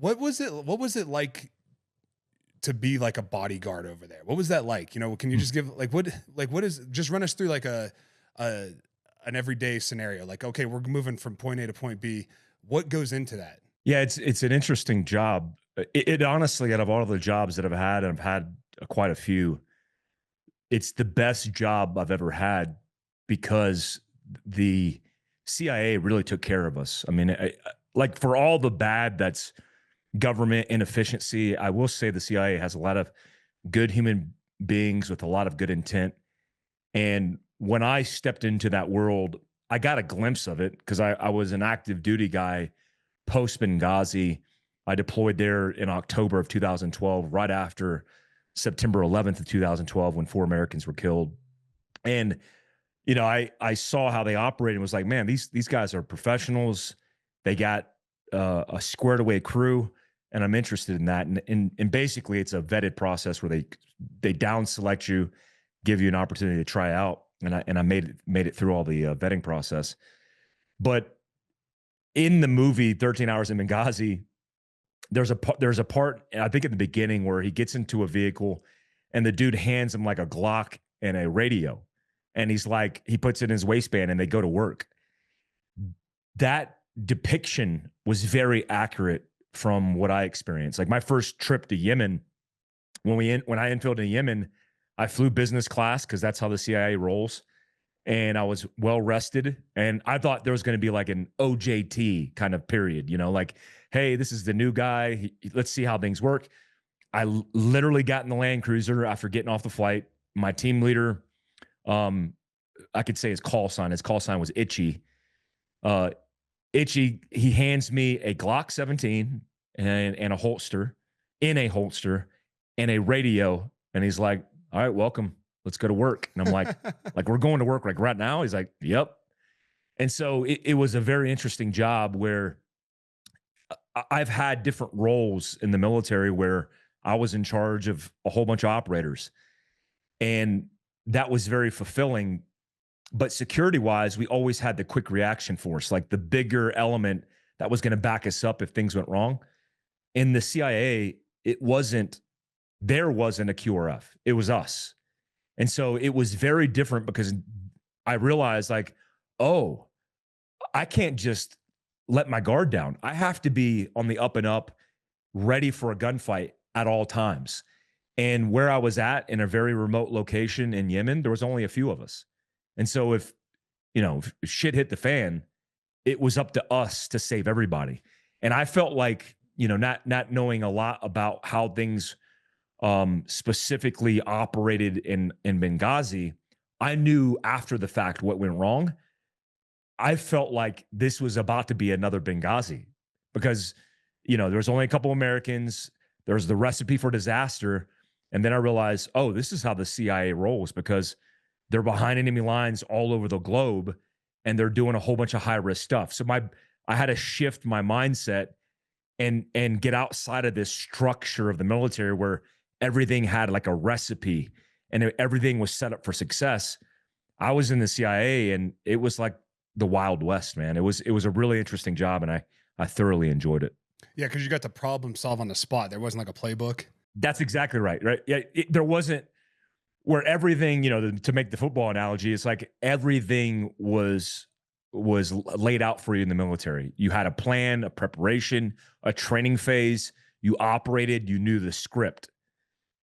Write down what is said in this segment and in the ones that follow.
What was it like to be like a bodyguard over there? What was that like? You know, can you just give what is, just run us through like a an everyday scenario? Like, okay, we're moving from point A to point B. What goes into that? Yeah, it's an interesting job. It honestly, out of all the jobs that I've had, and I've had quite a few, it's the best job I've ever had because the CIA really took care of us. I mean, like for all the bad that's government inefficiency, I will say the CIA has a lot of good human beings with a lot of good intent. And when I stepped into that world, I got a glimpse of it because I was an active duty guy post Benghazi. I deployed there in October of 2012, right after September 11th of 2012, when 4 Americans were killed. And I saw how they operated and was like, man, these guys are professionals. They got a squared away crew, and I'm interested in that. And basically, it's a vetted process where they down select you, give you an opportunity to try out. And I made it through all the vetting process. But in the movie 13 Hours in Benghazi, there's a part, I think, in the beginning where he gets into a vehicle and the dude hands him like a Glock and a radio. And he's like, he puts it in his waistband and they go to work. That depiction was very accurate from what I experienced. Like my first trip to Yemen, when I infilled in Yemen, I flew business class because that's how the CIA rolls. And I was well rested. And I thought there was going to be like an OJT kind of period, like, hey, this is the new guy. Let's see how things work. I literally got in the Land Cruiser after getting off the flight. My team leader, I could say his call sign. His call sign was Itchy. Itchy, he hands me a Glock 17 and a holster, and a radio. And he's like, all right, welcome. Let's go to work. And I'm like, we're going to work like right now? He's like, yep. And so it was a very interesting job where I've had different roles in the military where I was in charge of a whole bunch of operators. And that was very fulfilling. But security wise, we always had the quick reaction force, like the bigger element that was going to back us up if things went wrong. In the CIA, there wasn't a QRF. It was us. And so it was very different because I realized like, oh, I can't just let my guard down. I have to be on the up and up, ready for a gunfight at all times. And where I was at, in a very remote location in Yemen, there was only a few of us. And so if shit hit the fan, it was up to us to save everybody. And I felt like, not knowing a lot about how things specifically operated in Benghazi, I knew after the fact what went wrong. I felt like this was about to be another Benghazi because, there was only a couple Americans. There's the recipe for disaster. And then I realized, oh, this is how the CIA rolls because they're behind enemy lines all over the globe and they're doing a whole bunch of high risk stuff. So I had to shift my mindset and get outside of this structure of the military where everything had like a recipe and everything was set up for success. I was in the CIA and it was like the Wild West, man. It was a really interesting job and I thoroughly enjoyed it. Yeah, because you got to problem solve on the spot. There wasn't like a playbook. That's exactly right. Right. Yeah. There wasn't where everything, to make the football analogy, it's like everything was laid out for you in the military. You had a plan, a preparation, a training phase. You operated, you knew the script.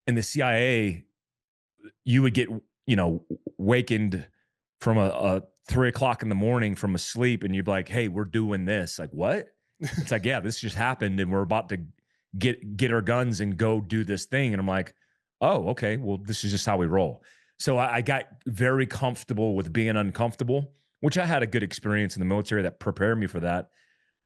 In the CIA, you would get, wakened from a 3:00 in the morning from a sleep and you'd be like, hey, we're doing this. Like, what? It's like, yeah, this just happened and we're about to get our guns and go do this thing. And I'm like, oh, okay, well, this is just how we roll. So I got very comfortable with being uncomfortable, which I had a good experience in the military that prepared me for that.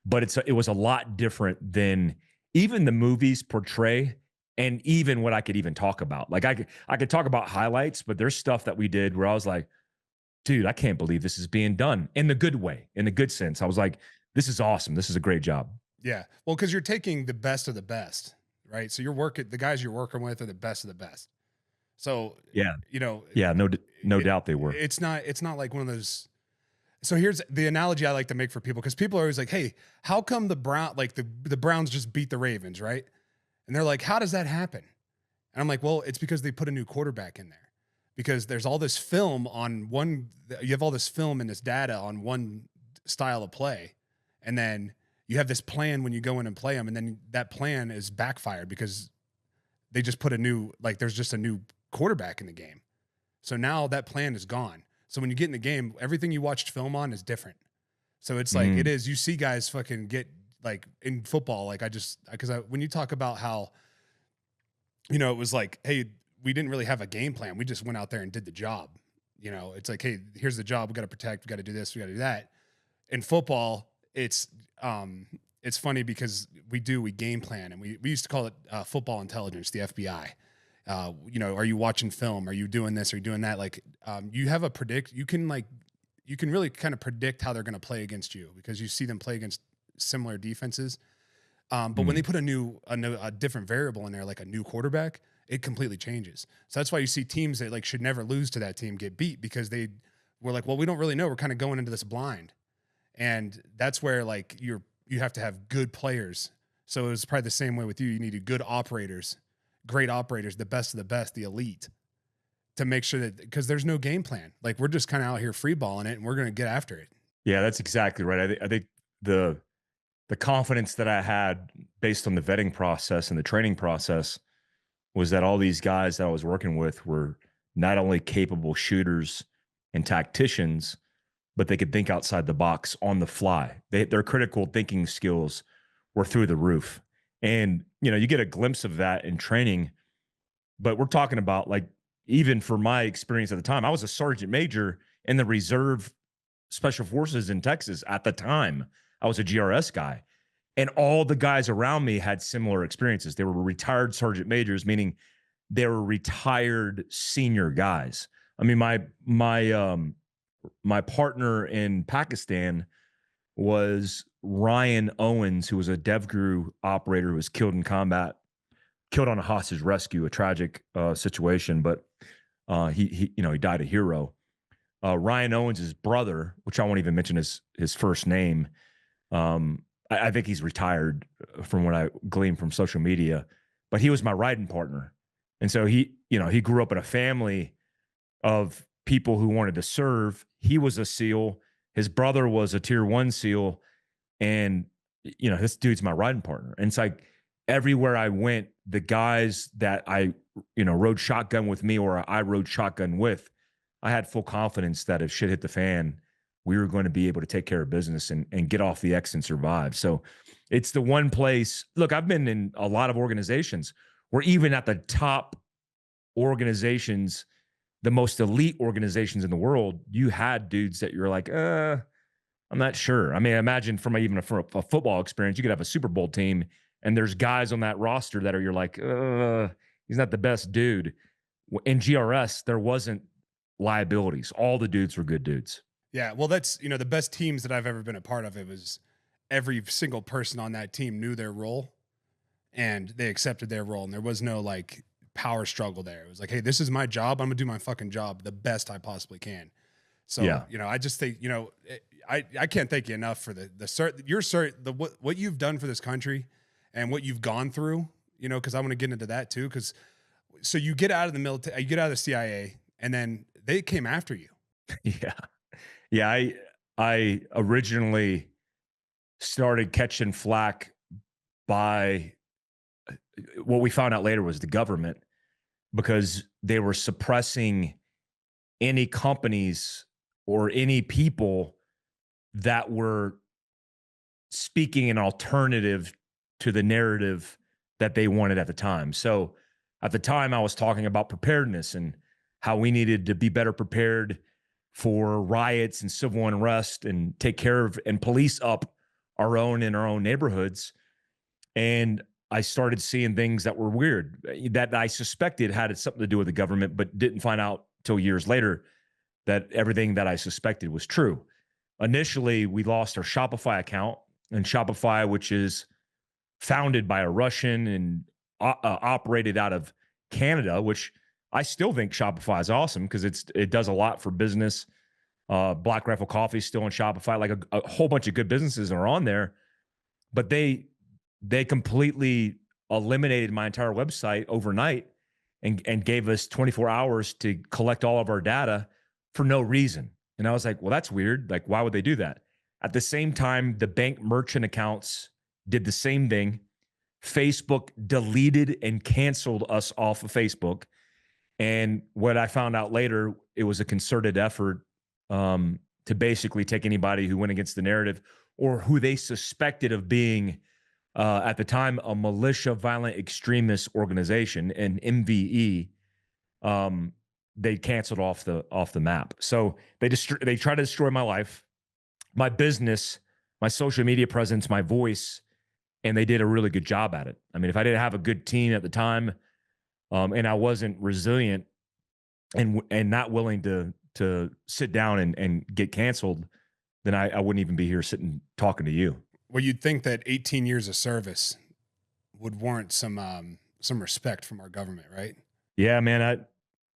But it was a lot different than even the movies portray and even what I could even talk about. Like I could talk about highlights, but there's stuff that we did where I was like, dude, I can't believe this is being done in the good way, in the good sense. I was like, this is awesome. This is a great job. Yeah. Well, because you're taking the best of the best, right? So the guys you're working with are the best of the best. So, Yeah. Yeah. No doubt they were. It's not like one of those, So here's the analogy I like to make for people, because people are always like, "Hey, how come the Browns just beat the Ravens, right?" And they're like, "How does that happen?" And I'm like, "Well, it's because they put a new quarterback in there. Because there's all this film on one, you have all this film and this data on one style of play, and then you have this plan when you go in and play them, and then that plan is backfired because they just put a new, like, there's just a new quarterback in the game. So now that plan is gone. So when you get in the game, everything you watched film on is different. So it's like, it Mm, is, you see guys fucking get, like, in football, like, when you talk about how, it was like, hey, we didn't really have a game plan. We just went out there and did the job. It's like, hey, here's the job. We got to protect. We got to do this. We got to do that. In football, it's funny because we game plan, and we used to call it football intelligence, the FBI. Are you watching film? Are you doing this? Are you doing that? Like, you have a predict. You can really kind of predict how they're going to play against you because you see them play against similar defenses. But when they mm. put a different variable in there, like a new quarterback, it completely changes. So that's why you see teams that, like, should never lose to that team get beat, because they were like, well, we don't really know. We're kind of going into this blind. And that's where, like, you have to have good players. So it was probably the same way with you. You needed good operators, great operators, the best of the best, the elite, to make sure that, because there's no game plan. Like, we're just kind of out here free balling it, and we're going to get after it. Yeah, that's exactly right. I think the confidence that I had based on the vetting process and the training process was that all these guys that I was working with were not only capable shooters and tacticians, but they could think outside the box on the fly. Their critical thinking skills were through the roof. And, you get a glimpse of that in training, but we're talking about, like, even for my experience at the time, I was a sergeant major in the reserve special forces in Texas at the time. I was a GRS guy. And all the guys around me had similar experiences. They were retired sergeant majors, meaning they were retired senior guys. I mean, my partner in Pakistan was Ryan Owens, who was a DevGru operator who was killed in combat, killed on a hostage rescue, a tragic situation, but he died a hero. Ryan Owens' brother, which I won't even mention his first name, I think he's retired from what I gleaned from social media, but he was my riding partner. And so he grew up in a family of people who wanted to serve. He was a SEAL. His brother was a tier 1 SEAL. And, this dude's my riding partner. And it's like everywhere I went, the guys that I, rode shotgun with me or I rode shotgun with, I had full confidence that if shit hit the fan, we were going to be able to take care of business and get off the X and survive. So it's the one place. Look, I've been in a lot of organizations where even at the top organizations, the most elite organizations in the world, you had dudes that you're like, I'm not sure. I mean, imagine from a football experience, you could have a Super Bowl team and there's guys on that roster that you're like, he's not the best dude. In GRS, there wasn't liabilities. All the dudes were good dudes. Yeah, well, that's, the best teams that I've ever been a part of. It was every single person on that team knew their role, and they accepted their role, and there was no, like, power struggle there. It was like, hey, this is my job. I'm gonna do my fucking job the best I possibly can. So, Yeah. I just think, I can't thank you enough for what you've done for this country and what you've gone through. Because I want to get into that too. Because so you get out of the military, you get out of the CIA, and then they came after you. Yeah. Yeah. I originally started catching flack by what we found out later was the government, because they were suppressing any companies or any people that were speaking an alternative to the narrative that they wanted at the time. So at the time, I was talking about preparedness and how we needed to be better prepared for riots and civil unrest and take care of and police up our own in our own neighborhoods. And I started seeing things that were weird that I suspected had something to do with the government, but didn't find out till years later that everything that I suspected was true. Initially, we lost our Shopify account, and Shopify, which is founded by a Russian and operated out of Canada, which I still think Shopify is awesome because it does a lot for business. Black Rifle Coffee still on Shopify. Like a whole bunch of good businesses are on there, but they completely eliminated my entire website overnight and gave us 24 hours to collect all of our data for no reason. And I was like, well, that's weird. Like, why would they do that? At the same time, the bank merchant accounts did the same thing. Facebook deleted and canceled us off of Facebook. And what I found out later, it was a concerted effort to basically take anybody who went against the narrative or who they suspected of being, at the time, a militia violent extremist organization, an MVE. They canceled off the map. So they tried to destroy my life, my business, my social media presence, my voice, and they did a really good job at it. I mean, if I didn't have a good team at the time, and I wasn't resilient and not willing to sit down and get canceled, then I wouldn't even be here sitting talking to you. Well, you'd think that 18 years of service would warrant some respect from our government, right? Yeah, man,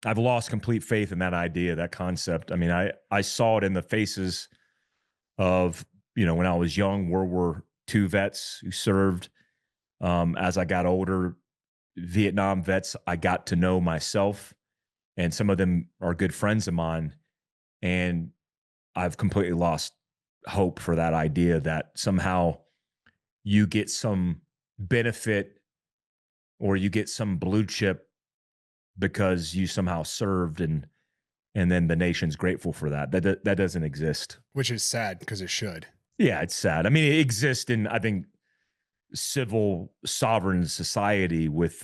I've lost complete faith in that idea, that concept. I mean, I saw it in the faces of, when I was young, World War II vets who served. As I got older, Vietnam vets I got to know myself, and some of them are good friends of mine. And I've completely lost hope for that idea that somehow you get some benefit or you get some blue chip because you somehow served, and then the nation's grateful for that. That doesn't exist. Which is sad because it should. Yeah, it's sad. I mean, it exists in, I think, civil sovereign society with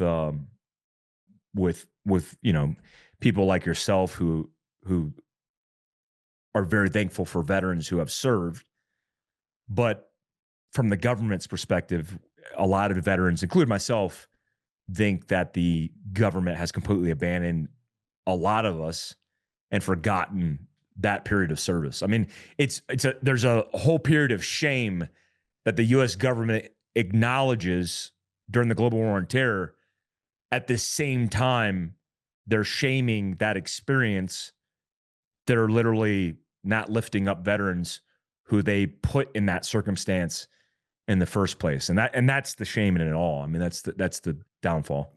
people like yourself who are very thankful for veterans who have served. But from the government's perspective, a lot of the veterans, including myself, think that the government has completely abandoned a lot of us and forgotten that period of service. I mean, there's a whole period of shame that the U.S. government acknowledges during the global war on terror. At the same time, they're shaming that experience. They're literally not lifting up veterans who they put in that circumstance in the first place. And that's the shame in it all. I mean, that's the downfall.